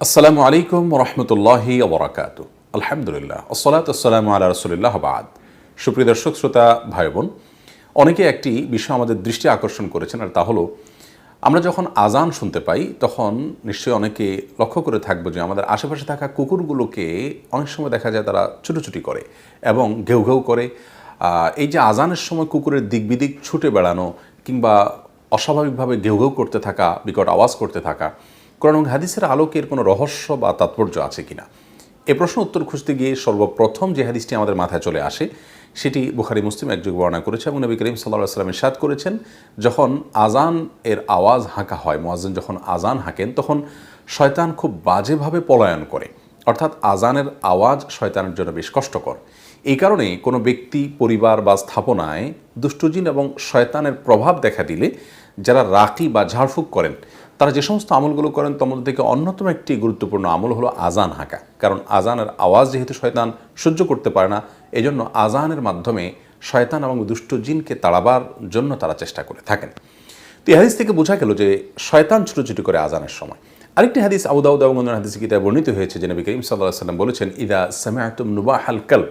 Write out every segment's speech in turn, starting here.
আসসালামু আলাইকুম রহমতুল্লাহি ওবরাকাতু। আলহামদুলিল্লাহ, আসসালাতু আসসালামু আলা রাসূলিল্লাহ বাদ। সুপ্রিয় দর্শক শ্রোতা ভাই বোন, অনেকে একটি বিষয় আমাদের দৃষ্টি আকর্ষণ করেছেন, আর তা হলো আমরা যখন আজান শুনতে পাই তখন নিশ্চয়ই অনেকে লক্ষ্য করে থাকবো যে আমাদের আশেপাশে থাকা কুকুরগুলোকে অনেক সময় দেখা যায় তারা ছুটোছুটি করে এবং ঘেউ ঘেউ করে। এই যে আজানের সময় কুকুরের দিক বিদিক ছুটে বেড়ানো কিংবা অস্বাভাবিকভাবে ঘেউ ঘেউ করতে থাকা, বিকট আওয়াজ করতে থাকা, কোরআন এবং হাদিসের আলোকের কোনো রহস্য বা তাৎপর্য আছে কিনা, এ প্রশ্ন উত্তর খুঁজতে গিয়ে সর্বপ্রথম যে হাদিসটি আমাদের মাথায় চলে আসে সেটি বুখারী মুসলিম একযোগে বর্ণনা করেছে এবং নবী করিম সাল্লাল্লাহু আলাইহি ওয়াসাল্লাম ইরশাদ করেছেন, যখন আজান এর আওয়াজ হাঁকা হয়, মুয়াজ্জিন যখন আজান হাঁকেন তখন শয়তান খুব বাজেভাবে পলায়ন করে। অর্থাৎ আজানের আওয়াজ শয়তানের জন্য বেশ কষ্টকর। এই কারণে কোনো ব্যক্তি, পরিবার বা স্থাপনায় দুষ্টজিন এবং শয়তানের প্রভাব দেখা দিলে যারা রাকি বা ঝাড়ফুঁক করেন তারা যে সমস্ত আমলগুলো করেন তার মধ্যে থেকে অন্যতম একটি গুরুত্বপূর্ণ আমল হলো আজান হাঁকা। কারণ আজানের আওয়াজ যেহেতু শয়তান সহ্য করতে পারে না, এজন্য আজানের মাধ্যমে শয়তান এবং দুষ্ট জিনকে তাড়াবার জন্য তারা চেষ্টা করে থাকেন। তো এই হাদিস থেকে বোঝা গেল যে শয়তান ছুটোছুটি করে আজানের সময়। আরেকটি হাদিস আবু দাউদ এবং অন্যান্য হাদিসে কিতাবে বর্ণিত হয়েছে যে নবী করিম সাল্লাল্লাহু আলাইহি ওয়াসাল্লাম বলেছেন, ইদা সামিআতুম নুবাহাল কালব,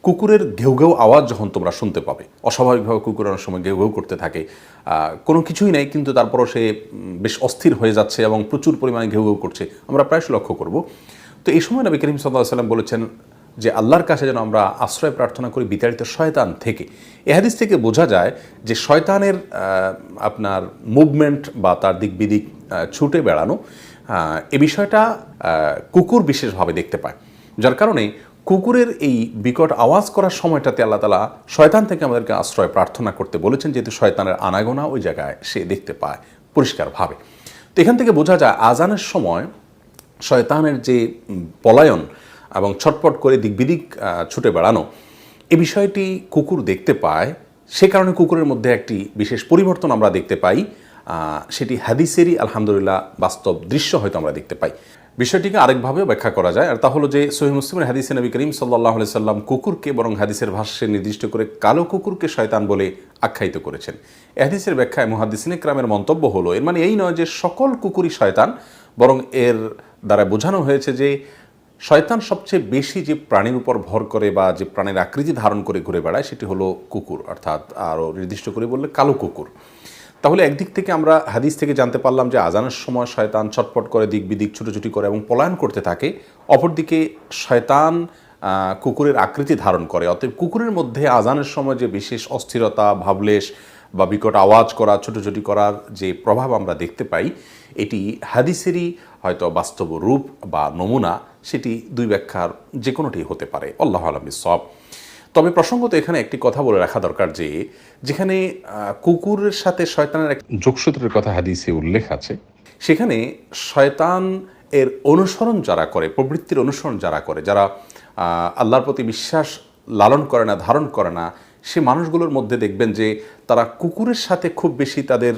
কুকুরের ঘেউ ঘেউ আওয়াজ যখন তোমরা শুনতে পাবে, অস্বাভাবিকভাবে কুকুর অনেক সময় ঘেউ ঘেউ করতে থাকে, কোনো কিছুই নেই কিন্তু তারপরও সে বেশ অস্থির হয়ে যাচ্ছে এবং প্রচুর পরিমাণে ঘেউ ঘেউ করছে, আমরা প্রায়শ লক্ষ্য করব। তো এই সময় নবী করিম সাল্লাল্লাহু আলাইহি ওয়াসাল্লাম বলেছেন যে আল্লাহর কাছে যেন আমরা আশ্রয় প্রার্থনা করি বিতাড়িত শয়তান থেকে। এ হাদিস থেকে বোঝা যায় যে শয়তানের আপনার মুভমেন্ট বা তার দিক বিদিক ছুটে বেড়ানো, এ বিষয়টা কুকুর বিশেষভাবে দেখতে পায়, যার কারণে কুকুরের এই বিকট আওয়াজ করার সময়টাতে আল্লাহ তাআলা শয়তান থেকে আমাদেরকে আশ্রয় প্রার্থনা করতে বলেছেন, যেহেতু শয়তানের আনাগোনা ওই জায়গায় সে দেখতে পায় পরিষ্কারভাবে। তো এখান থেকে বোঝা যায় আজানের সময় শয়তানের যে পলায়ন এবং ছটপট করে দিক বিদিক ছুটে বেড়ানো, এ বিষয়টি কুকুর দেখতে পায়। সে কারণে কুকুরের মধ্যে একটি বিশেষ পরিবর্তন আমরা দেখতে পাই, সেটি হাদিসেরই আলহামদুলিল্লাহ বাস্তব দৃশ্য হয়তো আমরা দেখতে পাই। বিষয়টিকে আরেকভাবেও ব্যাখ্যা করা যায়, আর তা হলো যে সহিহ মুসলিমের হাদিসে নবী করিম সাল্লাল্লাহু আলাইহি সাল্লাম কুকুরকে বরং হাদিসের ভাষ্যে নির্দিষ্ট করে কালো কুকুরকে শয়তান বলে আখ্যায়িত করেছেন। এ হাদিসের ব্যাখ্যায় মুহাদ্দিসিনে কেরামের মন্তব্য হলো, এর মানে এই নয় যে সকল কুকুরই শয়তান, বরং এর দ্বারা বোঝানো হয়েছে যে শয়তান সবচেয়ে বেশি যে প্রাণীর উপর ভর করে বা যে প্রাণীর আকৃতি ধারণ করে ঘুরে বেড়ায় সেটি হলো কুকুর, অর্থাৎ আরও নির্দিষ্ট করে বললে কালো কুকুর। তাহলে একদিক থেকে আমরা হাদিস থেকে জানতে পারলাম যে আজানের সময় শয়তান ছটপট করে দিক বিদিক ছুটোছুটি করে এবং পলায়ন করতে থাকে, অপরদিকে শয়তান কুকুরের আকৃতি ধারণ করে। অতএব কুকুরের মধ্যে আজানের সময় যে বিশেষ অস্থিরতা, ভাবলেশ বা বিকট আওয়াজ করা, ছুটোছুটি করার যে প্রভাব আমরা দেখতে পাই, এটি হাদিসেরই হয়তো বাস্তব রূপ বা নমুনা, সেটি দুই ব্যাখ্যার যে কোনোটি হতে পারে। আল্লাহু আ'লাম বিস-সাওয়াব। তবে প্রসঙ্গত এখানে একটি কথা বলে রাখা দরকার যে যেখানে কুকুরের সাথে শয়তানের এক যোগসূত্রের কথা হাদিসে উল্লেখ আছে, সেখানে শয়তান এর অনুসরণ যারা করে, প্রবৃত্তির অনুসরণ যারা করে, যারা আল্লাহর প্রতি বিশ্বাস লালন করে না, ধারণ করে না, সে মানুষগুলোর মধ্যে দেখবেন যে তারা কুকুরের সাথে খুব বেশি তাদের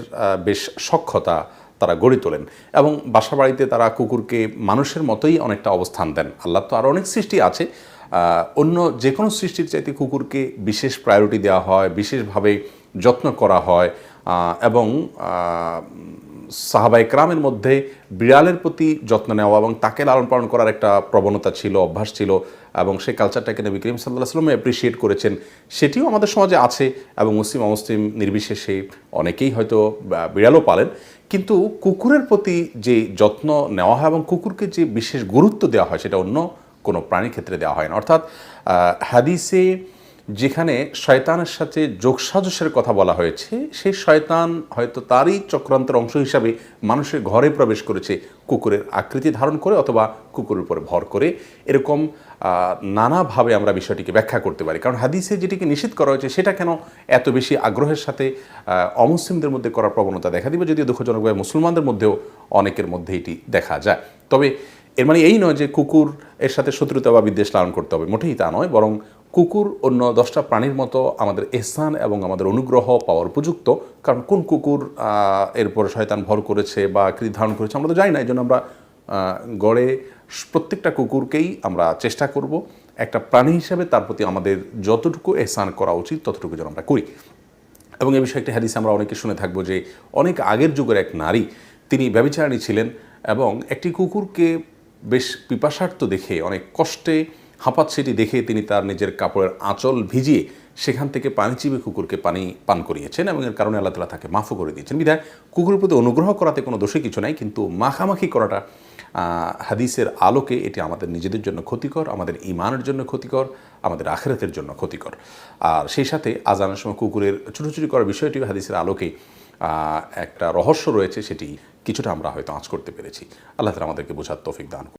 বেশ সখ্যতা তারা গড়ে তোলেন এবং বাসা বাড়িতে তারা কুকুরকে মানুষের মতোই অনেকটা অবস্থান দেন। আল্লাহ তো আরও অনেক সৃষ্টি আছে, অন্য যে কোনো সৃষ্টির চাইতে কুকুরকে বিশেষ প্রায়োরিটি দেওয়া হয়, বিশেষভাবে যত্ন করা হয় এবং সাহাবায়ে কেরামের মধ্যে বিড়ালের প্রতি যত্ন নেওয়া এবং তাকে লালন পালন করার একটা প্রবণতা ছিল, অভ্যাস ছিল এবং সেই কালচারটাকে নবী করিম সাল্লাল্লাহু আলাইহি ওয়াসাল্লাম অ্যাপ্রিসিয়েট করেছেন। সেটিও আমাদের সমাজে আছে এবং মুসলিম অমুসলিম নির্বিশেষে অনেকেই হয়তো বিড়ালও পালেন, কিন্তু কুকুরের প্রতি যে যত্ন নেওয়া হয় এবং কুকুরকে যে বিশেষ গুরুত্ব দেওয়া হয় সেটা অন্য কোনো প্রাণীর ক্ষেত্রে দেওয়া হয় না। অর্থাৎ হাদিসে যেখানে শয়তানের সাথে যোগসাজশের কথা বলা হয়েছে, সেই শয়তান হয়তো তারই চক্রান্তের অংশ হিসাবে মানুষের ঘরে প্রবেশ করেছে কুকুরের আকৃতি ধারণ করে অথবা কুকুরের উপরে ভর করে। এরকম নানাভাবে আমরা বিষয়টিকে ব্যাখ্যা করতে পারি, কারণ হাদিসে যেটিকে নিষেধ করা হয়েছে সেটা কেন এত বেশি আগ্রহের সাথে অমুসলিমদের মধ্যে করার প্রবণতা দেখা দিবে, যদিও দুঃখজনকভাবে মুসলমানদের মধ্যেও অনেকের মধ্যে এটি দেখা যায়। তবে এর মানে এই নয় যে কুকুর এর সাথে শত্রুতা বা বিদ্বেষ লালন করতে হবে, মোটেই তা নয়, বরং কুকুর অন্য 10টা প্রাণীর মতো আমাদের ইহসান এবং আমাদের অনুগ্রহ পাওয়ার উপযুক্ত। কারণ কোন কুকুর এরপরে শয়তান ভর করেছে বা আকৃতি ধারণ করেছে আমরা তো জানি না, এই জন্য আমরা গড়ে প্রত্যেকটা কুকুরকেই আমরা চেষ্টা করব একটা প্রাণী হিসেবে তার প্রতি আমাদের যতটুকু ইহসান করা উচিত ততটুকু যেন আমরা করি। এবং এই বিষয়ে একটি হাদিস আমরা অনেকে শুনে থাকবো যে অনেক আগের যুগের এক নারী, তিনি ব্যভিচারিণী ছিলেন এবং একটি কুকুরকে বেশ পিপাসার্থ দেখে, অনেক কষ্টে হাঁপাচ্ছেটি দেখে তিনি তার নিজের কাপড়ের আঁচল ভিজিয়ে সেখান থেকে পানি চিবে কুকুরকে পানি পান করিয়েছেন এবং এর কারণে আল্লাহ তাআলা তাকে মাফও করে দিয়েছেন। বিধায় কুকুরের প্রতি অনুগ্রহ করাতে কোনো দোষী কিছু নাই, কিন্তু মাখামাখি করাটা হাদিসের আলোকে এটি আমাদের নিজেদের জন্য ক্ষতিকর, আমাদের ঈমানের জন্য ক্ষতিকর, আমাদের আখিরাতের জন্য ক্ষতিকর। আর সেই সাথে আজানের সময় কুকুরের ছুটোছুটি করার বিষয়টিও হাদিসের আলোকে একটা রহস্য রয়েছে, সেটি কিছুটা আমরা হয়তো আঁচ করতে পেরেছি। আল্লাহ তাআলা আমাদেরকে বোঝার তৌফিক দান করুন।